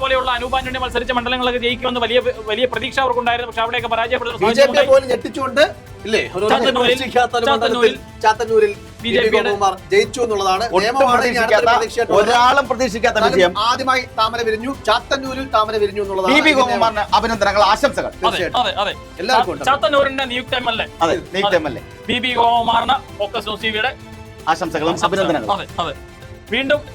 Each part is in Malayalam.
പോലെയുള്ള അനൂപ് ആന്റണി മത്സരിച്ച മണ്ഡലങ്ങളൊക്കെ ജയിക്കുമെന്ന് വലിയ പ്രതീക്ഷ അവർക്കുണ്ടായിരുന്നു. പക്ഷെ അവിടെയൊക്കെ പരാജയപ്പെടുന്ന ചാത്തന്നൂരിൽ ജയിച്ചു എന്നുള്ളതാണ്. ഒരാളും പ്രതീക്ഷിക്കാത്ത വിജയം. ആദ്യമായി താമര വിരിഞ്ഞു, ചാത്തന്നൂരിൽ താമര വിരിഞ്ഞു എന്നുള്ളതാണ്. ബി ഗോപകുമാറിന് അഭിനന്ദനങ്ങൾ, ആശംസകൾ. എല്ലാവർക്കും ചാത്തന്നൂരിന്റെ നിയുക്ത MLA ബി ഗോപകുമാറിന് ഫോക്കസ് ന്യൂസ് ടിവിയുടെ ആശംസകളും അഭിനന്ദനങ്ങളും. അതെ.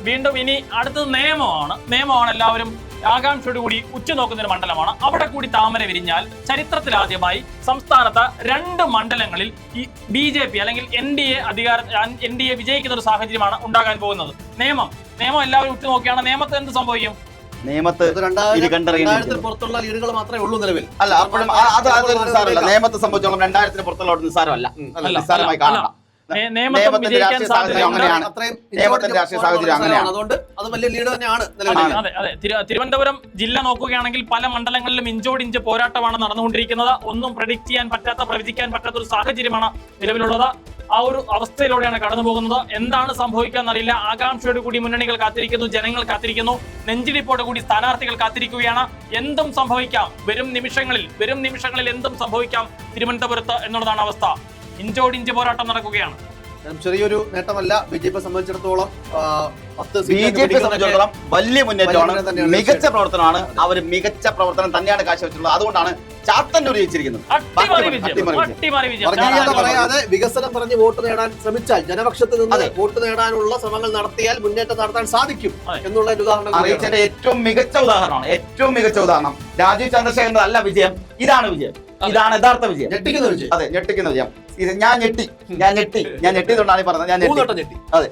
വീണ്ടും ഇനി അടുത്തത് നിയമമാണ് എല്ലാവരും ആകാംക്ഷയോട് കൂടി ഉറ്റുനോക്കുന്ന ഒരു മണ്ഡലമാണ്. അവിടെ കൂടി താമര വിരിഞ്ഞാൽ ചരിത്രത്തിലാദ്യമായി സംസ്ഥാനത്ത് 2 മണ്ഡലങ്ങളിൽ ഈ BJP അല്ലെങ്കിൽ NDA വിജയിക്കുന്ന ഒരു സാഹചര്യമാണ് ഉണ്ടാകാൻ പോകുന്നത്. നിയമം എല്ലാവരും ഉറ്റുനോക്കിയാണ്. നിയമത്തിൽ എന്ത് സംഭവിക്കും? പുറത്തുള്ള ലീഡുകൾ മാത്രമേ ഉള്ളൂ നിലവിൽ. അല്ല, അപ്പോഴും നിയമത്തെ സംബന്ധിച്ചോളം 2000 പുറത്തുള്ള നിസ്സാരമല്ല, നിസ്സാരമായി കാണാം. നിയമത്തിന്റെ രാഷ്ട്രീയ സാഹചര്യം അങ്ങനെയാണ്. അതുകൊണ്ട് അത് വലിയ ലീഡ് തന്നെയാണ്. അതെ. തിരുവനന്തപുരം ജില്ല നോക്കുകയാണെങ്കിൽ പല മണ്ഡലങ്ങളിലും ഇഞ്ചോടിഞ്ച് പോരാട്ടമാണ് നടന്നുകൊണ്ടിരിക്കുന്നത്. ഒന്നും പ്രവചിക്കാൻ പറ്റാത്ത ഒരു സാഹചര്യമാണ് നിലവിലുള്ളത്. ആ ഒരു അവസ്ഥയിലൂടെയാണ് കടന്നു പോകുന്നത്. എന്താണ് സംഭവിക്കാന്നറിയില്ല. ആകാംക്ഷയോട് കൂടി മുന്നണികൾ കാത്തിരിക്കുന്നു, ജനങ്ങൾ കാത്തിരിക്കുന്നു, നെഞ്ചിടിപ്പോടെ കൂടി സ്ഥാനാർത്ഥികൾ കാത്തിരിക്കുകയാണ്. എന്തും സംഭവിക്കാം. വരും നിമിഷങ്ങളിൽ എന്തും സംഭവിക്കാം തിരുവനന്തപുരത്ത് എന്നുള്ളതാണ് അവസ്ഥ. ഇഞ്ചോടിഞ്ച് പോരാട്ടം നടക്കുകയാണ്. ചെറിയൊരു നേട്ടമല്ല BJP സംബന്ധിച്ചിടത്തോളം. വലിയ മുന്നേറ്റമാണ്, മികച്ച പ്രവർത്തനമാണ്. അവർ മികച്ച പ്രവർത്തനം തന്നെയാണ് കാഴ്ചവെച്ചിട്ടുള്ളത്. അതുകൊണ്ടാണ് ചാത്തന്നൂർ ജയിച്ചിരിക്കുന്നത്. പറയാതെ വികസനം പറഞ്ഞ് വോട്ട് നേടാൻ ശ്രമിച്ചാൽ, ജനപക്ഷത്ത് നിന്ന് വോട്ട് നേടാനുള്ള ശ്രമങ്ങൾ നടത്തിയാൽ മുന്നേറ്റം നടത്താൻ സാധിക്കും എന്നുള്ള ഉദാഹരണം അറിയിച്ചതിന്റെ ഏറ്റവും മികച്ച ഉദാഹരണം രാജീവ് ചന്ദ്രശേഖരന്റെ അല്ല വിജയം, ഇതാണ് വിജയം. ഇതാണ് യഥാർത്ഥ വിജയം. ഞെട്ടിക്കുന്ന വിജയം. അതെ, ഞെട്ടിക്കുന്ന വിജയം. ഞാൻ ഞെട്ടിയതുകൊണ്ടാണ് പറഞ്ഞത്. ഞാൻ ഞെട്ടി. അതെ,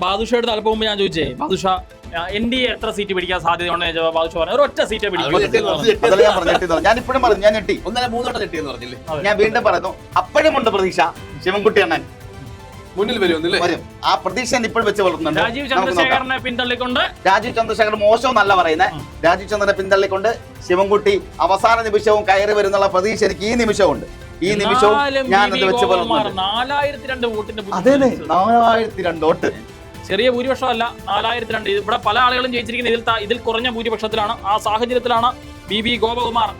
ബാദുഷയുടെ അല്പം മുമ്പ് ഞാൻ ചോദിച്ചേ, ബാദുഷ NDA എത്ര സീറ്റ് പിടിക്കാൻ സാധ്യതയുണ്ടെന്ന് ബാദുഷ പറഞ്ഞു. ഒരൊറ്റ സീറ്റ് പിടിക്കും. ഞാൻ ഇപ്പോഴും പറഞ്ഞു, ഞാൻ ഞെട്ടി. 3 ഞെട്ടിയെന്ന് പറഞ്ഞില്ലേ? ഞാൻ വീണ്ടും പറയുന്നു, അപ്പോഴുമുണ്ട് പ്രതീക്ഷ. ശിവൻകുട്ടി അണ്ണൻ മുന്നിൽ വരും. ആ പ്രതീക്ഷ ഇപ്പോഴും വെച്ച് വളർത്തുന്നുണ്ട്. രാജീവ് ചന്ദ്രശേഖരനെ പിന്തള്ളിക്കൊണ്ട്, രാജീവ് ചന്ദ്രശേഖരൻ മോശമെന്നല്ല പറയുന്നത്, രാജീവ് ചന്ദ്രനെ പിന്തള്ളിക്കൊണ്ട് ശിവൻകുട്ടി അവസാന നിമിഷവും കയറി വരുന്നുള്ള പ്രതീക്ഷ എനിക്ക് ഈ നിമിഷമുണ്ട്. ഞാൻ വെച്ച് 4002 വോട്ടിന്റെ 4002 വോട്ട്, ചെറിയ ഭൂരിപക്ഷമല്ല. 4002. ഇവിടെ പല ആളുകളും ജയിച്ചിരിക്കുന്ന ഇതിൽ കുറഞ്ഞ ഭൂരിപക്ഷത്തിലാണ്. ആ സാഹചര്യത്തിലാണ് ബി ഗോപകുമാർ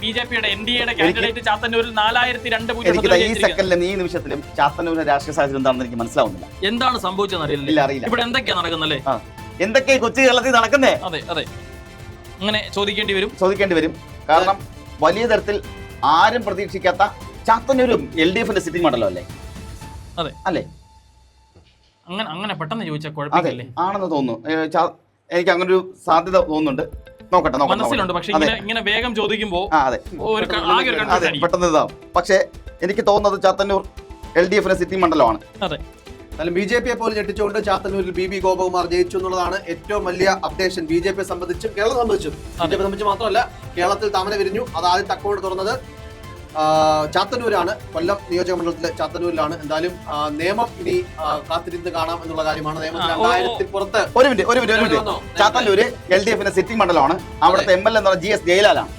BJPയുടെ NDAയുടെ കാൻഡിഡേറ്റ് ചാത്തന്നൂരിൽ 4002 ഈ നിമിഷത്തിലും ചാത്തന്നൂരിന്റെ രാഷ്ട്രീയ സാഹചര്യം എന്താണെന്ന് എനിക്ക് മനസ്സിലാവുന്നില്ല. എന്താണ് സംഭവിച്ചെന്ന് അറിയില്ല. ഇവിടെ എന്തൊക്കെയാ നടക്കുന്നല്ലേ? എന്തൊക്കെയാ കൊച്ചു കേരളത്തിൽ നടക്കുന്നേ? അതെ. അങ്ങനെ ചോദിക്കേണ്ടി വരും. കാരണം വലിയ തരത്തിൽ ആരും പ്രതീക്ഷിക്കാത്ത ചാത്തന്നൂരും LDFന്റെ സിറ്റിംഗ് മണ്ഡലം അല്ലേ? അല്ലേ? അങ്ങനെ പെട്ടെന്ന് ചോദിച്ചാൽ കുഴപ്പമില്ലേ? ആണെന്ന് തോന്നുന്നു. എനിക്ക് അങ്ങനെ ഒരു സാധ്യത തോന്നുന്നുണ്ട്. നോക്കട്ടെ. മനസ്സിലുണ്ട്. പക്ഷെ ഇങ്ങനെ വേഗം ചോദിക്കുമ്പോ പെട്ടെന്ന് ഇതാവും. പക്ഷെ എനിക്ക് തോന്നുന്നത് ചാത്തന്നൂർ LDFന്റെ സിറ്റിംഗ് മണ്ഡലമാണ്. BJP യെ പോലെ ഞെട്ടിച്ചുകൊണ്ട് ചാത്തന്നൂരിൽ ബി ഗോപകുമാർ ജയിച്ചു എന്നുള്ളതാണ് ഏറ്റവും വലിയ അപ്ഡേഷൻ. BJP സംബന്ധിച്ചും കേരളം സംബന്ധിച്ചും. BJP സംബന്ധിച്ച് മാത്രമല്ല, കേരളത്തിൽ താമര വിരിഞ്ഞു. അത് ആദ്യം അക്കൗണ്ട് തുറന്നത് ചാത്തന്നൂരാണ്. കൊല്ലം നിയോജക മണ്ഡലത്തിലെ ചാത്തന്നൂരിലാണ്. എന്തായാലും നിയമം ഇനി കാത്തിരുന്ന് കാണാം എന്നുള്ള കാര്യമാണ്. നിയമം 2000 പുറത്ത്. ഒരു മിനിറ്റ്. ചാത്തന്നൂര് LDFന്റെ സിറ്റിംഗ് മണ്ഡലമാണ്. അവിടുത്തെ MLA എന്ന് പറഞ്ഞ GS ജയലാലാണ്.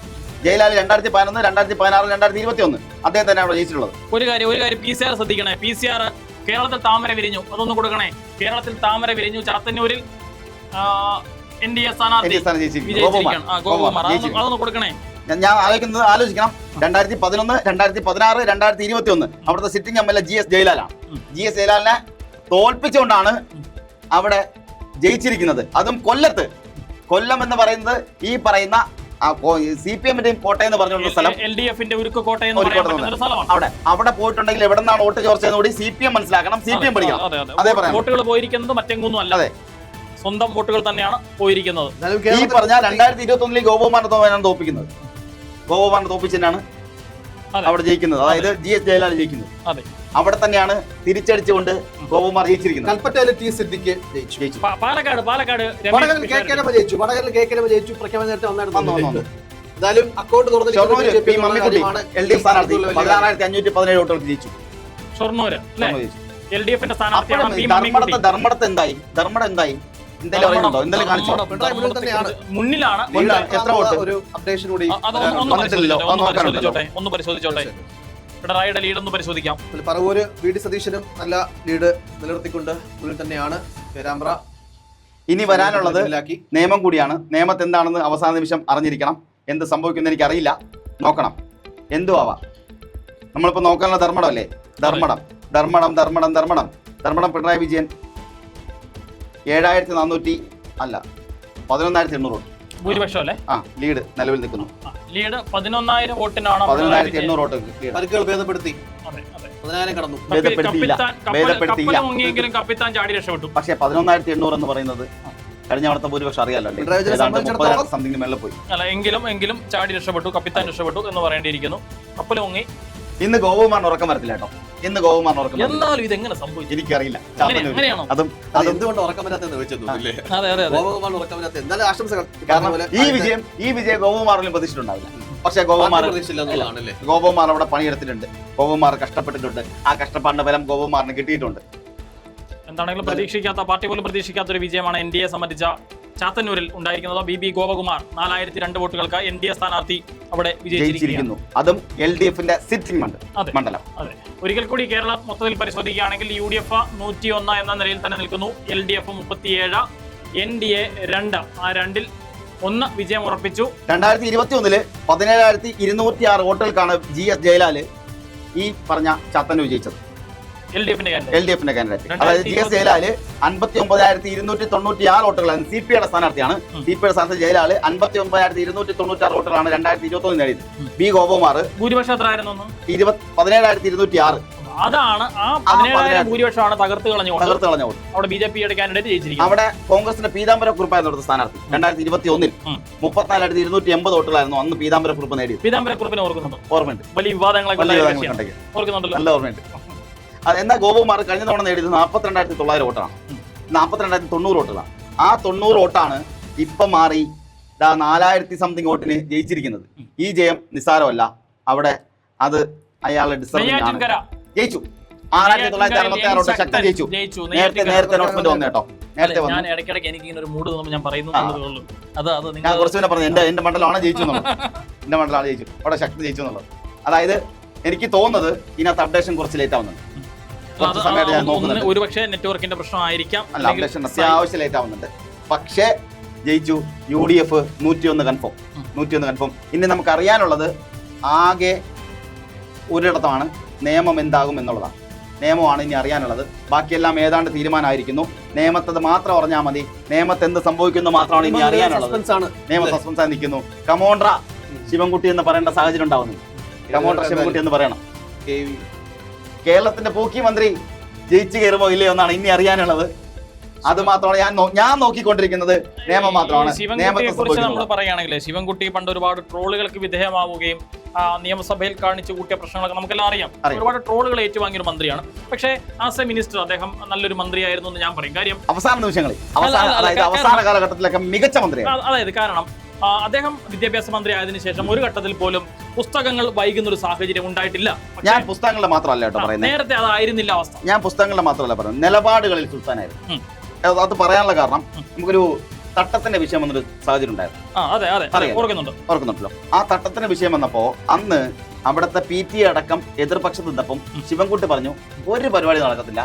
ജയലാൽ 2011, 2016, 2021 അദ്ദേഹം തന്നെ അവിടെ ജയിച്ചിട്ടുള്ളത്. ഒരു കാര്യം PCR ശ്രദ്ധിക്കണേ. PCR കേരളത്തിൽ താമര വിരിഞ്ഞു, അതൊന്ന് കൊടുക്കണേ. കേരളത്തിൽ താമര വിരിഞ്ഞു. ചാത്തന്നൂരിൽ NDA സ്ഥാനാർത്ഥി ഗോപകുമാർ, അതൊന്ന് കൊടുക്കണേ. ഞാൻ ആലോചിക്കണം. 2011, 2016, 2021 അവിടുത്തെ സിറ്റിംഗ് MLA GS ജയലാലാണ്. GS ജയലാലിനെ തോൽപ്പിച്ചുകൊണ്ടാണ് അവിടെ ജയിച്ചിരിക്കുന്നത്. അതും കൊല്ലം എന്ന് പറയുന്നത് ഈ പറയുന്ന CPM-ന്റെയും കോട്ടയം എന്ന് പറഞ്ഞുള്ള സ്ഥലം, LDFന്റെ അവിടെ പോയിട്ടുണ്ടെങ്കിൽ എവിടെ നിന്നാണ് വോട്ട് ചോർച്ചയെന്ന് കൂടി CPM മനസ്സിലാക്കണം, CPM പഠിക്കണം. അതേ പറയാം. വോട്ടുകൾ പോയിരിക്കുന്നത് മറ്റെങ്ങൊന്നും അല്ല, സ്വന്തം വോട്ടുകൾ തന്നെയാണ് പോയിരിക്കുന്നത്. ഈ പറഞ്ഞ 2021 ഗോപകുമാറിനെ തോപ്പിക്കുന്നത്, ഗോപകുമാറിനെ തോപ്പിച്ചിട്ടാണ് അവിടെ ജയിക്കുന്നത്. അതായത് GS ജയലാൽ ജയിക്കുന്നത്. അവിടെ തന്നെയാണ് തിരിച്ചടിച്ചുകൊണ്ട് ഗോപകുമാർ ജയിച്ചിരിക്കുന്നത്. കൽപ്പറ്റയിലെ T സിദ്ദിഖ് ജയിച്ചു. പാലക്കാട് ജയിച്ചു. പ്രഖ്യാപനം നേരത്തെ വന്നായിരുന്നു. എന്തായാലും അക്കൗണ്ട് തുറന്ന് LDF സ്ഥാനാർത്ഥി 16,517 വോട്ടുകൾക്ക് ജയിച്ചു. ഷൊർണൂര് LDFന്റെ സ്ഥാനാർത്ഥി ധർമ്മടത്ത് എന്തായി? മുന്നിലാണ്. എത്ര വോട്ട്? ഒരു അപ്ഡേഷൻ കൂടി ഒന്ന് പരിശോധിച്ചോട്ടെ. പിണറായിയുടെ ലീഡ് ഒന്ന് പരിശോധിക്കാം. പറവൂര് VD സതീശനും നല്ല ലീഡ് നിലനിർത്തിക്കൊണ്ട് മുന്നിൽ തന്നെയാണ്. പേരാമ്പ്ര ഇനി വരാനുള്ളത് നിയമം കൂടിയാണ്. നിയമത്തെ എന്താണെന്ന് അവസാന നിമിഷം അറിഞ്ഞിരിക്കണം. എന്ത് സംഭവിക്കുമെന്ന് എനിക്കറിയില്ല. നോക്കണം, എന്തു ആവാം. നമ്മളിപ്പോൾ നോക്കാനുള്ള ധർമ്മടമല്ലേ? ധർമ്മടം പിണറായി വിജയൻ 11,800 ഭൂരിപക്ഷം അല്ലേ? ലീഡ് നിലവിൽ നിൽക്കുന്നു. ലീഡ് 11,000 വോട്ടിനാണ്. 11,800 വോട്ട് ഭേദപ്പെടുത്തി. കപ്പിത്താൻ ചാടി രക്ഷപ്പെട്ടു. പക്ഷേ 11,800 എന്ന് പറയുന്നത് കഴിഞ്ഞ അവിടുത്തെ ഭൂരിപക്ഷം അറിയാലോ, സംതിങ് മേളിൽ പോയി. അല്ല, എങ്കിലും ചാടി രക്ഷപ്പെട്ടു, കപ്പിത്താൻ രക്ഷപ്പെട്ടു എന്ന് പറയേണ്ടിയിരിക്കുന്നു. കപ്പൽ മുങ്ങി. ഇന്ന് ഗോപകുമാറിന് ഉറക്കം വരത്തില്ല കേട്ടോ. ഇന്ന് ഗോപകുമാറിന് ഉറക്കം. എന്നാലും ഇത് എങ്ങനെ സംഭവിച്ചു എനിക്കറിയില്ല. എന്തുകൊണ്ട് ഉറക്കം വരാത്തെന്ന് ചോദിച്ചത്. കാരണം ഈ വിജയം ഗോപകുമാറിലും പ്രതീക്ഷിച്ചിട്ടുണ്ടാവില്ല. പക്ഷേ ഗോപകുമാർ അവിടെ പണിയെടുത്തിട്ടുണ്ട്. ഗോപകുമാർ കഷ്ടപ്പെട്ടിട്ടുണ്ട്. ആ കഷ്ടപ്പാടിന്റെ ഫലം ഗോപകുമാറിന് കിട്ടിയിട്ടുണ്ട്. എന്താണെങ്കിലും പാർട്ടി പോലും പ്രതീക്ഷിക്കാത്ത ഒരു വിജയമാണ് എൻ ഡി എ സംബന്ധിച്ച ചാത്തന്നൂരിൽ ഉണ്ടായിരിക്കുന്നത്. ബി ബി ഗോപകുമാർ 4,002 വോട്ടുകൾക്ക് എൻ ഡി എ സ്ഥാനാർത്ഥി അവിടെ വിജയിച്ചിരിക്കുന്നു. അതും LDF-ന്റെ സിറ്റിംഗ് മണ്ഡലം. അതെ, ഒരിക്കൽ കൂടി കേരളം മൊത്തത്തിൽ പരിശോധിക്കുകയാണെങ്കിൽ UDF 101 എന്ന നിലയിൽ തന്നെ നിൽക്കുന്നു. LDF 37, NDA 2. ആ 2-ൽ 1 വിജയം ഉറപ്പിച്ചു. 2021 17,206 വോട്ടുകൾക്കാണ് GS ജയലാൽ ഈ പറഞ്ഞ ചാത്തന്നൂർ വിജയിച്ചത്. LDF-ന്റെ കാൻഡിഡേറ്റ്. അതായത് GS ജയലാല് 59,296 വോട്ടുകളാണ്. CPയുടെ സ്ഥാനാർത്ഥിയാണ്. CPയുടെ സ്ഥാനാർത്ഥി ജയലാല് 59,296 വോട്ടുകളാണ് 2021 നേടിയത്. ബി ഗോപകുമാർ ഭൂരിപക്ഷം എത്രയായിരുന്നു? 17,206. അതാണ് ആ 17,000 ഭൂരിപക്ഷമാണ് തകർത്ത് കളഞ്ഞ വോട്ട്. അവിടെ BJPയുടെ കാൻഡിഡേറ്റ് ജയിച്ചിരിക്കുന്നു. അവിടെ കോൺഗ്രസിന്റെ പീതാംബര കുറുപ്പായിരുന്നു അടുത്ത സ്ഥാനാർത്ഥി. 2021 34,280 വോട്ടുകളായിരുന്നു അന്ന് പീതാംബര കുറുപ്പ് നേടിയത്. പീതാംബര കുറുപ്പിനെ ഓർക്കുന്നുണ്ട്? ഓർമ്മയുണ്ട്. വലിയ വിവാദങ്ങളൊക്കെ ഓർക്കുന്നുണ്ടല്ലോ. നല്ല ഓർമ്മയുണ്ട്. എന്നാൽ ഗോപകുമാർ കഴിഞ്ഞ തവണ നേടിയത് 42,900 വോട്ടാണ്. 42,900 വോട്ടുകളാണ്. ആ 90 വോട്ടാണ് ഇപ്പൊ മാറി 4,000 സംതിങ് വോട്ടിന് ജയിച്ചിരിക്കുന്നത്. ഈ ജയം നിസ്സാരമല്ല. അവിടെ അത് അയാളെ ജയിച്ചു. 6,966 വോട്ട് ശക്തി ജയിച്ചു. നേരത്തെ അനൗൺസ്മെന്റ് വന്നു കേട്ടോ. നേരത്തെ ഞാൻ ഇടയ്ക്കിടയ്ക്ക് എനിക്ക് ഇങ്ങനെ ഒരു മൂഡ് തോന്നുമ്പോൾ ഞാൻ പറയുന്നു. ഞാൻ കുറച്ച് പറഞ്ഞു എന്റെ മണ്ഡലമാണ് ജയിച്ചു എന്നുള്ളത്. എന്റെ മണ്ഡലമാണ് ജയിച്ചു, അവിടെ ശക്തി ജയിച്ചു എന്നുള്ളത്. അതായത് എനിക്ക് തോന്നുന്നത് ഇതിനകത്ത് അപ്ഡേഷൻ കുറച്ച് ലേറ്റ് ആവുന്നുണ്ട്. ഒരുപക്ഷെ നെറ്റ്വർക്കിന്റെ പ്രശ്നമായിരിക്കാം. അപ്ഡേഷൻ അത്യാവശ്യം ലേറ്റ് ആവുന്നുണ്ട്. പക്ഷേ ജയിച്ചു. UDF 101 confirm. ഇനി നമുക്ക് അറിയാനുള്ളത് ആകെ ഒരിടത്താണ് നിയമം എന്താകും എന്നുള്ളതാണ്. നിയമമാണ് ഇനി അറിയാനുള്ളത്. ബാക്കിയെല്ലാം ഏതാണ്ട് തീരുമാനമായിരിക്കുന്നു. നിയമത്തത് മാത്രം അറിഞ്ഞാൽ മതി. നിയമത്തെ എന്ത് സംഭവിക്കുന്നു മാത്രമാണ് ഇനി അറിയാനുള്ളത്. നിയമ സസ്പെൻസായി നിൽക്കുന്നു. കമോണ്ട്ര ശിവൻകുട്ടി എന്ന് പറയേണ്ട സാഹചര്യം ഉണ്ടാവുന്നു. കമോണ്ട്ര ശിവൻകുട്ടി എന്ന് പറയണം. കേരളത്തിന്റെ പൂക്കി മന്ത്രി ജയിച്ചു കയറുമോ ഇല്ലയോ എന്നാണ് ഇനി അറിയാനുള്ളത്. അത് മാത്രമാണ് ഞാൻ നോക്കിക്കൊണ്ടിരിക്കുന്നത്. നിയമം മാത്രമാണ്. ശിവൻകുട്ടിയെ കുറിച്ച് നമ്മൾ പറയുകയാണെങ്കിൽ ശിവൻകുട്ടി പണ്ട് ഒരുപാട് ട്രോളുകൾക്ക് വിധേയമാവുകയും നിയമസഭയിൽ കാണിച്ചു കൂട്ടിയ പ്രശ്നങ്ങളൊക്കെ നമുക്കെല്ലാം അറിയാം. ഒരുപാട് ട്രോളുകൾ ഏറ്റുവാങ്ങിയ ഒരു മന്ത്രിയാണ്. പക്ഷേ ആസ് എ മിനിസ്റ്റർ അദ്ദേഹം നല്ലൊരു മന്ത്രിയായിരുന്നു എന്ന് ഞാൻ പറയും. കാര്യം അവസാന നിമിഷങ്ങളിൽ അവസാന കാലഘട്ടത്തിലൊക്കെ മികച്ച മന്ത്രിയാണ്. അതായത് കാരണം അദ്ദേഹം വിദ്യാഭ്യാസ മന്ത്രി ആയതിനു ശേഷം ഒരു ഘട്ടത്തിൽ പോലും പുസ്തകങ്ങൾ വൈകുന്ന ഒരു സാഹചര്യം ഉണ്ടായിട്ടില്ല. ഞാൻ പുസ്തകങ്ങളുടെ മാത്രമല്ല കേട്ടോ പറയുന്നത്. നേരത്തെ അതായിരുന്നില്ല അവസ്ഥ. ഞാൻ പുസ്തകങ്ങളുടെ മാത്രമല്ല പറയുന്നത്, നിലപാടുകളിൽ സുൽത്താനായിരുന്നു. അത് പറയാനുള്ള കാരണം നമുക്കൊരു തട്ടത്തിന്റെ വിഷയം വന്നൊരു സാഹചര്യം ഉണ്ടായിരുന്നു. ഓർക്കുന്നുണ്ടല്ലോ. ആ തട്ടത്തിന്റെ വിഷയം വന്നപ്പോ അന്ന് അവിടുത്തെ PTA അടക്കം എതിർപക്ഷത്ത് നിന്നപ്പം ശിവൻകുട്ടി പറഞ്ഞു ഒരു പരിപാടി നടക്കത്തില്ല,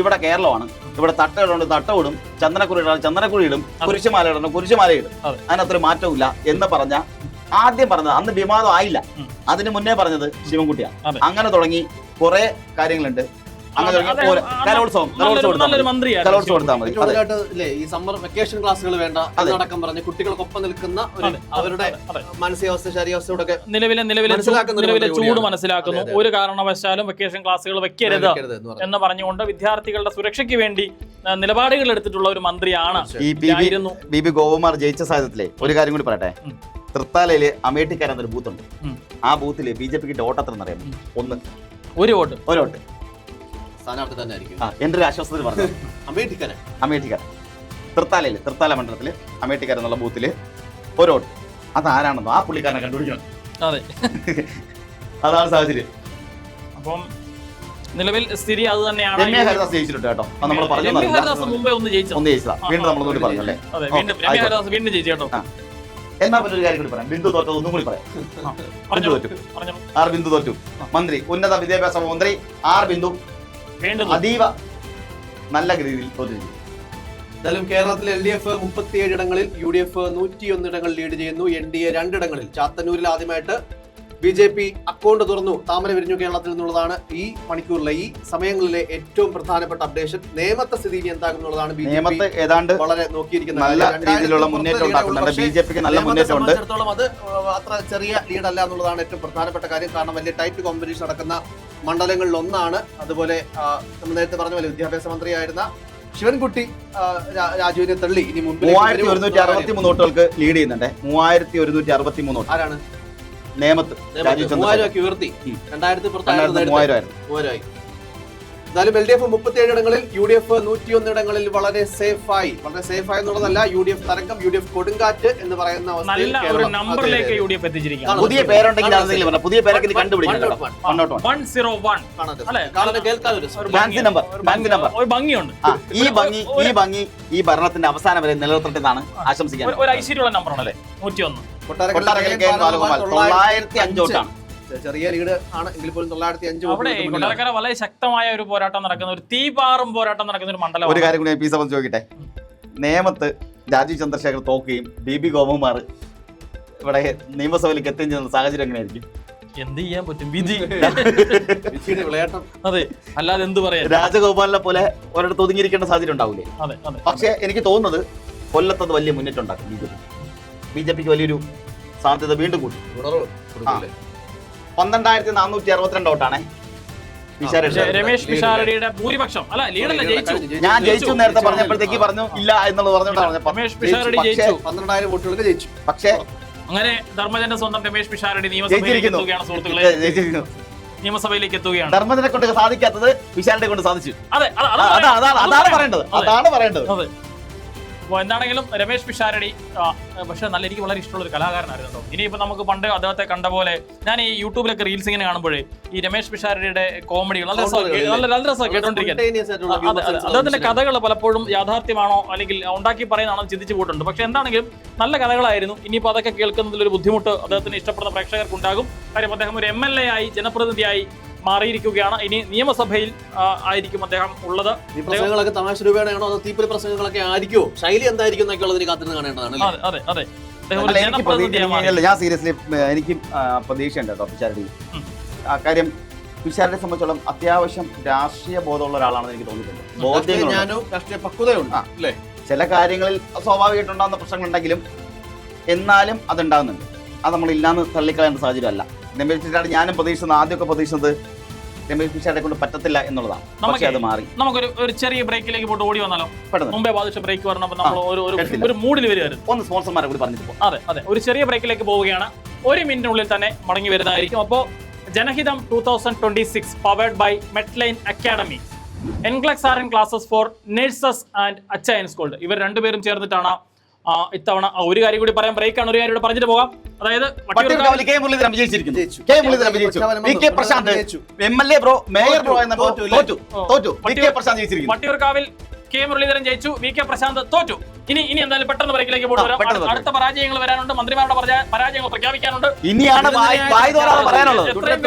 ഇവിടെ കേരളമാണ്, ഇവിടെ തട്ടയിടുണ്ട് തട്ടമിടും, ചന്ദനക്കുഴിയിടും, കുരിശുമാലയിടും, അതിനകത്തൊരു മാറ്റവും എന്ന് പറഞ്ഞ ആദ്യം പറഞ്ഞത് അന്ന് വിവാദം ആയില്ല. അതിന് മുന്നേ പറഞ്ഞത് ശിവൻകുട്ടിയാണ്. അങ്ങനെ തുടങ്ങി കുറെ കാര്യങ്ങളുണ്ട്. ഈ സമ്മർ വെക്കേഷൻ ക്ലാസ്സുകൾ വേണ്ട അടക്കം പറഞ്ഞ് കുട്ടികൾക്കൊപ്പം നിൽക്കുന്ന അവരുടെ മാനസികാവസ്ഥ ശരീരാവസ്ഥയോടൊക്കെ നിലവിലെ ചൂട് മനസ്സിലാക്കുന്നു. ഒരു കാരണവശാലും വെക്കേഷൻ ക്ലാസ്സുകൾ വെക്കരുത് എന്ന് പറഞ്ഞുകൊണ്ട് വിദ്യാർത്ഥികളുടെ സുരക്ഷയ്ക്ക് വേണ്ടി നിലപാടുകൾ എടുത്തിട്ടുള്ള ഒരു മന്ത്രിയാണ്. ബി ഗോപകുമാർ ജയിച്ച സാഹചര്യത്തിലെ ഒരു കാര്യം കൂടി പറയട്ടെ. തൃത്താലയില് അമേഠിക്കാരൻ എന്നൊരു ബൂത്തുണ്ട്. ആ ബൂത്തില് BJPക്ക് വോട്ട് എത്ര എന്നറിയാം? ഒരു വോട്ട് സ്ഥാനാർത്ഥി തന്നെ ആയിരിക്കും. എന്റെ ഒരു ആശ്വാസത്തിൽ പറഞ്ഞു അമേഠിക്കാരൻ തൃത്താല മണ്ഡലത്തില് അമേഠിക്കാരൻ എന്നുള്ള ബൂത്തില് ഒരു വോട്ട്. അതാരാണെന്നോ ആ പുള്ളിക്കാരനെ കണ്ടുപിടിക്കണം. അതാണ് സാഹചര്യം. അപ്പം നിലവിൽ സ്ഥിതി അത് തന്നെയാണ്. രമ്യ ഹരിദാസ് ജയിച്ചിട്ടുണ്ട് കേട്ടോ. നമ്മൾ പറഞ്ഞു ജയിച്ചതാ. വീണ്ടും നമ്മളൊന്നും പറഞ്ഞല്ലേ. എന്നാ പിന്നെ ഒരു കാര്യം കൂടി പറയാം. ബിന്ദു തോറ്റത് ഒന്നും കൂടി പറയാം. ബിന്ദു തോറ്റു. മന്ത്രി, ഉന്നത വിദ്യാഭ്യാസ മന്ത്രി ബിന്ദു അതീവ നല്ല രീതിയിൽ തോറ്റിരിക്കും. എന്തായാലും കേരളത്തിലെ LDF 37 ഇടങ്ങളിൽ, UDF 101 ഇടങ്ങളിൽ ലീഡ് ചെയ്യുന്നു. NDA 2 ഇടങ്ങളിൽ. ചാത്തന്നൂരിൽ ആദ്യമായിട്ട് BJP അക്കൗണ്ട് തുറന്നു, താമര വിരിഞ്ഞു കേരളത്തിൽ നിന്നുള്ളതാണ് ഈ മണിക്കൂറിലെ ഈ സമയങ്ങളിലെ ഏറ്റവും പ്രധാനപ്പെട്ട അപ്ഡേഷൻ. നിയമത്തെ സ്ഥിതി ഇനി എന്താകുന്നുള്ളതാണ് നിയമത്തെ ഏതാണ്ട് വളരെ നോക്കിയിരിക്കുന്നത്. നല്ല രീതിയിലുള്ള മുന്നേറ്റം ഉണ്ടാക്കുന്നുണ്ട്. BJPക്ക് നല്ല മുന്നേറ്റമുണ്ട്. അത് അത്ര ചെറിയ ലീഡല്ല എന്നുള്ളതാണ് ഏറ്റവും പ്രധാനപ്പെട്ട കാര്യം. കാരണം വലിയ ടൈറ്റ് കോമ്പറ്റീഷൻ നടക്കുന്ന മണ്ഡലങ്ങളിൽ ഒന്നാണ്. അതുപോലെ നമ്മൾ നേരത്തെ പറഞ്ഞ പോലെ വിദ്യാഭ്യാസ മന്ത്രിയായിരുന്ന ശിവൻകുട്ടി രാജുവിനെ തള്ളി ഇനി മുമ്പ് 3163 വോട്ടുകൾക്ക് ലീഡ് ചെയ്യുന്നുണ്ട്. 3163 വോട്ട്. ആരാണ്? നേമത്ത് 3000 ഉയർത്തി. 2000 ആയി. എന്നാലും LDF 37 ഇടങ്ങളിൽ, UDF 101 ഇടങ്ങളിൽ വളരെ സേഫായി എന്നുള്ളതല്ല, UDF തരംഗം, UDF കൊടുങ്കാറ്റ് എന്ന് പറയുന്ന നല്ല ഒരു നമ്പറിലേക്ക് UDF എത്തിച്ചിരിക്കുകയാണ്. പുതിയ പേരുണ്ടെങ്കിൽ പുതിയ പേരൊക്കെ കണ്ടുപിടിക്കണം. ഒരു ഭംഗിയുണ്ട്. ഈ ഭംഗി ഈ ഭരണത്തിന്റെ അവസാനം വരെ നിലനിർത്തട്ടെന്നാണ് ആശംസിക്കുന്നത്. ഒരു ഐശ്വര്യമുള്ള നമ്പറാണല്ലേ 101. കൊട്ടാരക്കര KN ബാലഗോപാൽ 905 വോട്ടാണ്. ചെറിയ ലീഡ് ആണ് എങ്കിൽ പോലും 905 അവിടെ കൊട്ടാരക്കര വളരെ ശക്തമായ ഒരു പോരാട്ടം നടക്കുന്ന, ഒരു തീപാറും പോരാട്ടം നടക്കുന്ന ഒരു മണ്ഡലം. ഒരു കാര്യം കൂടി പി സംബന്ധിച്ച് ചോദിക്കട്ടെ. നേമത്ത് രാജീവ് ചന്ദ്രശേഖർ തോക്കുകയും BB ഗോപകുമാർ ഇവിടെ നിയമസഭയിലേക്ക് എത്തുകയും ചെയ്യുന്ന സാഹചര്യം എങ്ങനെയായിരിക്കും? എന്ത് ചെയ്യാൻ പറ്റും? വിധി. വിളയാട്ടം. അതെ, അല്ലാതെ എന്ത് പറയാം. രാജഗോപാലിനെ പോലെ ഒരിടത്ത് ഒതുങ്ങിയിരിക്കേണ്ട സാഹചര്യം ഉണ്ടാവില്ലേ? അതെ. പക്ഷേ എനിക്ക് തോന്നുന്നത് കൊല്ലത്തത് വലിയ മുന്നേറ്റം ഉണ്ടാക്കും. BJPക്ക് വലിയൊരു സാധ്യത വീണ്ടും കൂട്ടി. 12462 വോട്ടാണ് രമേശ് പിഷാരടിയുടെ ഭൂരിപക്ഷം. അല്ല, ലീഡല്ല, ജയിച്ചു. ഞാൻ ജയിച്ചു നേരത്തെ പറഞ്ഞപ്പോഴത്തേക്ക് പറഞ്ഞു ഇല്ല എന്നുള്ളത് പറഞ്ഞോണ്ടാണ്. രമേശ് പിഷാരടി ജയിച്ചു. 12000 വോട്ടുകൾക്ക് ജയിച്ചു. പക്ഷേ അങ്ങനെ ധർമ്മജന്റെ സ്വന്തം രമേശ് പിഷാരടി നിയമസഭയിലേക്ക് എത്തുകയാണ്. സുഹൃത്തുക്കളെ, നിയമസഭയിലേക്ക് എത്തുകയാണ്. ധർമ്മജനെ കൊണ്ട് സാധിക്കാത്തത് പിഷാരടിയെ കൊണ്ട് സാധിച്ചു. അതെ, അതാണ് പറയേണ്ടത്. അതെ. അപ്പോൾ എന്താണെങ്കിലും രമേശ് പിഷാരടി പക്ഷെ എനിക്ക് വളരെ ഇഷ്ടമുള്ള ഒരു കലാകാരനായിരുന്നു കേട്ടോ. ഇനിയിപ്പോൾ നമുക്ക് പണ്ട് അദ്ദേഹത്തെ കണ്ട പോലെ, ഞാൻ ഈ യൂട്യൂബിലൊക്കെ റീൽസ് ഇങ്ങനെ കാണുമ്പോഴേ ഈ രമേശ് പിഷാരടിയുടെ കോമഡികൾ നല്ല രസമാണ് കേട്ടോണ്ടിരിക്കാൻ. അദ്ദേഹത്തിന്റെ കഥകൾ പലപ്പോഴും യാഥാർത്ഥ്യമാണോ അല്ലെങ്കിൽ ഉണ്ടാക്കി പറയുന്നതാണോ ചിന്തിച്ചു പോയിട്ടുണ്ട്. പക്ഷെ എന്താണെങ്കിലും നല്ല കഥകളായിരുന്നു. ഇനിയിപ്പോൾ അതൊക്കെ കേൾക്കുന്നതിലൊരു ബുദ്ധിമുട്ട് അദ്ദേഹത്തിന് ഇഷ്ടപ്പെടുന്ന പ്രേക്ഷകർക്കുണ്ടാകും. കാര്യം അദ്ദേഹം ഒരു MLA ആയി, ജനപ്രതിനിധിയായി മാറിയിരിക്കുകയാണ്. ഇനി നിയമസഭയിൽ ആയിരിക്കും അദ്ദേഹം ഉള്ളത്. ഈ പ്രസംഗങ്ങളൊക്കെ തമാശ രൂപേണയാണോ അതോ തീപ്പൊരി പ്രസംഗങ്ങളൊക്കെ ആയിരിക്കുമോ? ശൈലി എന്തായിരിക്കും എന്നൊക്കെയുള്ളതിന് കാത്തിരുന്ന് കാണേണ്ടതാണ്. അതെ. ഞാൻ സീരിയസ്ലി എനിക്ക് പ്രതീക്ഷയുണ്ട് കേട്ടോ പിഷാരടി. ആ കാര്യം പിഷാരടിയെ സംബന്ധിച്ചോളം അത്യാവശ്യം രാഷ്ട്രീയ ബോധമുള്ള ഒരാളാണെന്ന് എനിക്ക് തോന്നിയിട്ടുണ്ട്. രാഷ്ട്രീയ പക്വതയുണ്ട് അല്ലേ? ചില കാര്യങ്ങളിൽ സ്വാഭാവികമായിട്ടുണ്ടാകുന്ന പ്രശ്നങ്ങളുണ്ടെങ്കിലും എന്നാലും അതുണ്ടാകുന്നുണ്ട്. അത് നമ്മൾ ഇല്ലാന്ന് തള്ളിക്കളയേണ്ട സാഹചര്യമല്ല. രമേശ് പിഷാരടി ഞാനും ആദ്യമൊക്കെ പ്രതീക്ഷിച്ചത് രമേശ് പിഷാരടിയെ കൊണ്ട് പറ്റത്തില്ല എന്നുള്ളതാണ്. പക്ഷേ അത് മാറി. നമുക്കൊരു ചെറിയ ബ്രേക്കിലേക്ക് പോയിട്ട് ഓടി വന്നാലോ? മുമ്പേ ബാധിച്ച ബ്രേക്ക് പറഞ്ഞപ്പോൾ നമ്മൾ ഒരു മൂഡിൽ വരികയായിരുന്നു. ഒന്ന് സ്പോൺസർമാരെ കൂടി പറഞ്ഞിട്ട് പോകും. അതെ, ഒരു ചെറിയ ബ്രേക്കിലേക്ക് പോവുകയാണ്. 1 മിനിറ്റിനുള്ളിൽ തന്നെ മടങ്ങി വരുന്നതായിരിക്കും. അപ്പോൾ Janahitham 2026 powered by Metline academy, NCLEX RN classes for nurses and Achayans gold. ഇവർ രണ്ടുപേരും ചേർന്നിട്ടാണ് ഇത്തവണ. ഒരു കാര്യം കൂടി പറയാം, ബ്രേക്കാണ്. ഒരു കാര്യം പറഞ്ഞിട്ട് പോകാം. അതായത് വട്ടിയൂർക്കാവിൽ K മുരളീധരൻ ജയിച്ചു, VK പ്രശാന്ത് തോറ്റു. ഇനി എന്തായാലും പെട്ടെന്ന് ബ്രേക്കിലേക്ക് പോയിട്ട് വരാം. അടുത്ത പരാജയങ്ങൾ വരാനുണ്ട്, മന്ത്രിമാരുടെ പരാജയങ്ങൾ പ്രഖ്യാപിക്കാനുണ്ട്. എത്രയും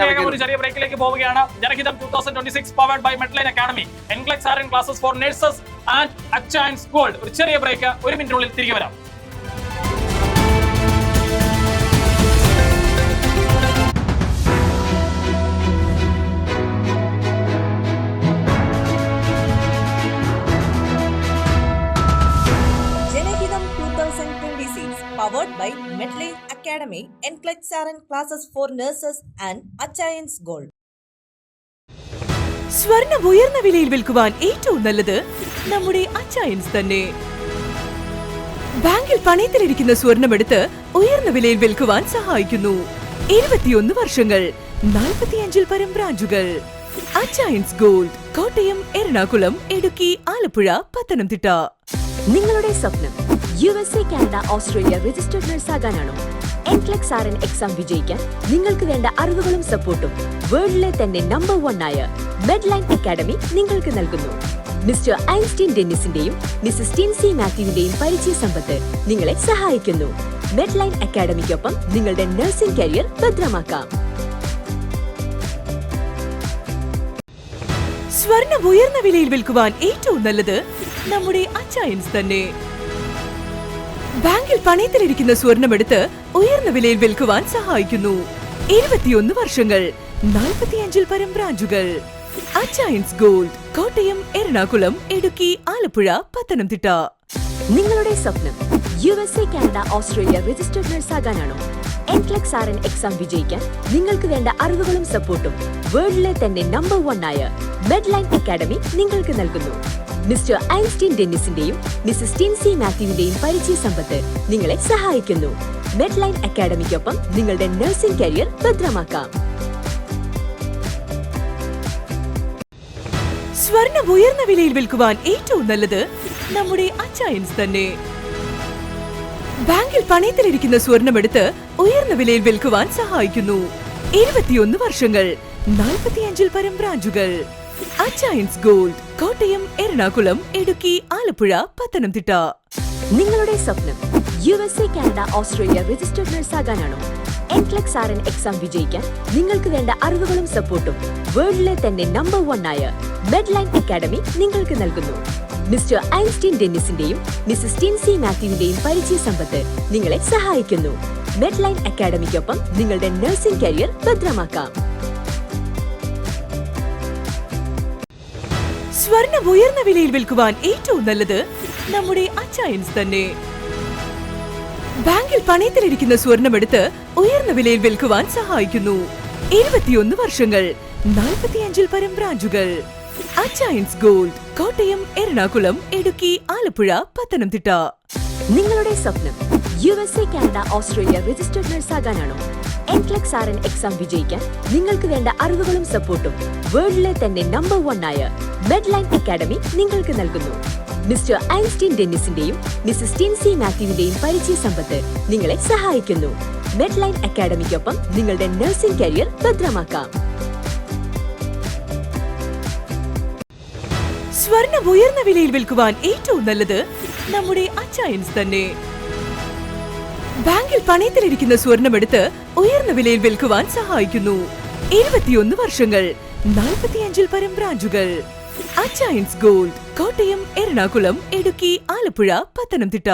വേഗം ഒരു ചെറിയ ബ്രേക്കിലേക്ക് പോവുകയാണ്. Janahitham 2026 powered by Metline academy, NCLEX RN classes for nurses and Achayans gold. ഒരു ചെറിയ ബ്രേക്ക്, 1 മിനിറ്റിനുള്ളിൽ തിരികെ വരാം. Powered by Medline Academy, NCLEX RN classes for nurses and Achayans Gold. സ്വർണം ഉയർന്ന വിലയിൽ വിൽക്കുവാൻ ഏറ്റവും നല്ലത് നമ്മുടെ അച്ചയൻസ് തന്നെ. ബാങ്കിൽ പണയത്തിലിരിക്കുന്ന സ്വർണമെടുത്ത് ഉയർന്ന വിലയിൽ വിൽക്കുവാൻ സഹായിക്കുന്നു. 21 വർഷങ്ങൾ, 45 പരം ബ്രാഞ്ചുകൾ. അച്ചയൻസ് ഗോൾഡ്, കോട്ടയം, എറണാകുളം, ഇടുക്കി, ആലപ്പുഴ, പത്തനംതിട്ട. നിങ്ങളുടെ സ്വപ്നം USA, കാനഡ, ഓസ്ട്രേലിയ രജിസ്റ്റേർഡ് നഴ്സാകാനാണോ? NCLEX RN എക്സാം വിജയിക്കാൻ നിങ്ങൾക്ക് വേണ്ട അറിവുകളും സപ്പോർട്ടും വേൾഡിലെ തന്നെ നമ്പർ 1 ആയ മെഡ്ലൈൻ അക്കാഡമി നിങ്ങൾക്ക് നൽകുന്നു. മിസ്റ്റർ ഐൻസ്റ്റീൻ ഡെന്നിസിന്റെയും മിസസ് ടിൻസി മാത്യുവിന്റെയും പരിചയ സമ്പത്ത് നിങ്ങളെ സഹായിക്കുന്നു. മെഡ്ലൈൻ അക്കാഡമിക്കൊപ്പം നിങ്ങളുടെ നഴ്സിംഗ് കരിയർ ഭദ്രമാക്കാം. സ്വർണം ഉയർന്ന വിലയിൽ വിൽക്കുവാൻ ഏറ്റവും നല്ലത് നമ്മുടെ അച്ചയൻസ് തന്നെ. ബാങ്കിൽ പണയത്തിലിരിക്കുന്ന സ്വർണമെടുത്ത് ഉയർന്ന വിലയിൽ വിൽക്കുവാൻ സഹായിക്കുന്നു. 21 വർഷങ്ങൾ, 45 പരം ബ്രാഞ്ചുകൾ. അച്ചയൻസ് ഗോൾഡ്, കോട്ടയം, എറണാകുളം, ഇടുക്കി, ആലപ്പുഴ, പത്തനംതിട്ട. നിങ്ങളുടെ സ്വപ്നം USA, കാനഡ, ഓസ്ട്രേലിയ രജിസ്റ്റേർഡ് നഴ്സാകാനാണോ? എൻക്ലെക്സ് RN എക്സാം വിജയിക്കാൻ നിങ്ങൾക്ക് വേണ്ട അറിവുകളും സപ്പോർട്ടും വേൾഡിലെ തന്നെ നമ്പർ 1 ആയ മെഡ്ലൈൻ അക്കാഡമി നിങ്ങൾക്ക് നൽകുന്നു. മിസ്റ്റർ ഐൻസ്റ്റീൻ ഡെന്നിസിന്റെയും മിസസ് ടിൻസി മാത്യുവിന്റെയും പരിചയ സമ്പത്ത് നിങ്ങളെ സഹായിക്കുന്നു. മെഡ്ലൈൻ അക്കാഡമിക്കൊപ്പം നിങ്ങളുടെ നഴ്സിംഗ് കരിയർ ഭദ്രമാക്കാം. സ്വർണം ഉയർന്ന വിലയിൽ വിൽക്കുവാൻ ഏറ്റവും നല്ലത് നമ്മുടെ അച്ചയൻസ് തന്നെ. ബാങ്കിൽ പണയത്തിലിരിക്കുന്ന സ്വർണമെടുത്ത് ഉയർന്ന വിലയിൽ വിൽക്കുവാൻ സഹായിക്കുന്നു. 21 വർഷങ്ങൾ, 45 പരം ബ്രാഞ്ചുകൾ. അച്ചയൻസ് ഗോൾഡ്, കോട്ടയം, എറണാകുളം, ഇടുക്കി, ആലപ്പുഴ, പത്തനംതിട്ട. നിങ്ങളുടെ സ്വപ്നം USA, കാനഡ, ഓസ്ട്രേലിയ രജിസ്റ്റേർഡ് നഴ്സാകാനാണോ? എൻക്ലെക്സ് RN എക്സാം വിജയിക്കാൻ നിങ്ങൾക്ക് വേണ്ട അറിവുകളും സപ്പോർട്ടും വേൾഡിലെ തന്നെ നമ്പർ 1 ആയ മെഡ്ലൈൻ അക്കാഡമി നിങ്ങൾക്ക് നൽകുന്നു. മിസ്റ്റർ ഐൻസ്റ്റീൻ ഡെന്നിസിന്റെയും മിസസ് ടിൻസി മാത്യുവിന്റെയും പരിചയ സമ്പത്ത് നിങ്ങളെ സഹായിക്കുന്നു. മെഡ്ലൈൻ അക്കാഡമിക്കൊപ്പം നിങ്ങളുടെ നഴ്സിംഗ് കരിയർ ഭദ്രമാക്കാം. സ്വർണം ഉയർന്ന വിലയിൽ വിൽക്കുവാൻ ഏറ്റവും നല്ലത് നമ്മുടെ അച്ചയൻസ് തന്നെ. ബാങ്കിൽ പണയത്തിലിരിക്കുന്ന സ്വർണമെടുത്ത് ഉയർന്ന വിലയിൽ വിൽക്കുവാൻ സഹായിക്കുന്നു. 21 വർഷങ്ങൾ, 45 പരം ബ്രാഞ്ചുകൾ. അച്ചയൻസ് ഗോൾഡ്, കോട്ടയം, എറണാകുളം, ഇടുക്കി, ആലപ്പുഴ, പത്തനംതിട്ട. നിങ്ങളുടെ സ്വപ്നം USA, കാനഡ, ഓസ്ട്രേലിയ രജിസ്റ്റേർഡ് നഴ്സാകാനാണോ? എൻക്ലെക്സ് RN എക്സാം വിജയിക്കാൻ നിങ്ങൾക്ക് വേണ്ട അറിവുകളും സപ്പോർട്ടും വേൾഡിലെ തന്നെ നമ്പർ 1 ആയ മെഡ്ലൈൻ അക്കാഡമി നിങ്ങൾക്ക് നൽകുന്നു. മിസ്റ്റർ ഐൻസ്റ്റീൻ ഡെന്നിസിന്റെയും മിസസ് ടിൻസി മാത്യുവിന്റെയും പരിചയ സമ്പത്ത് നിങ്ങളെ സഹായിക്കുന്നു. മെഡ്ലൈൻ അക്കാഡമിക്കൊപ്പം നിങ്ങളുടെ നഴ്സിംഗ് കരിയർ ഭദ്രമാക്കാം. സ്വർണം ഉയർന്ന വിലയിൽ വിൽക്കുവാൻ ഏറ്റവും നല്ലത് നമ്മുടെ അച്ചയൻസ് തന്നെ. ബാങ്കിൽ പണയത്തിലിരിക്കുന്ന സ്വർണമെടുത്ത് ഉയർന്ന വിലയിൽ വിൽക്കുവാൻ സഹായിക്കുന്നു. 21 വർഷങ്ങൾ, 45 പരം ബ്രാഞ്ചുകൾ. അച്ചയൻസ് ഗോൾഡ്, കോട്ടയം, എറണാകുളം, ഇടുക്കി, ആലപ്പുഴ, പത്തനംതിട്ട.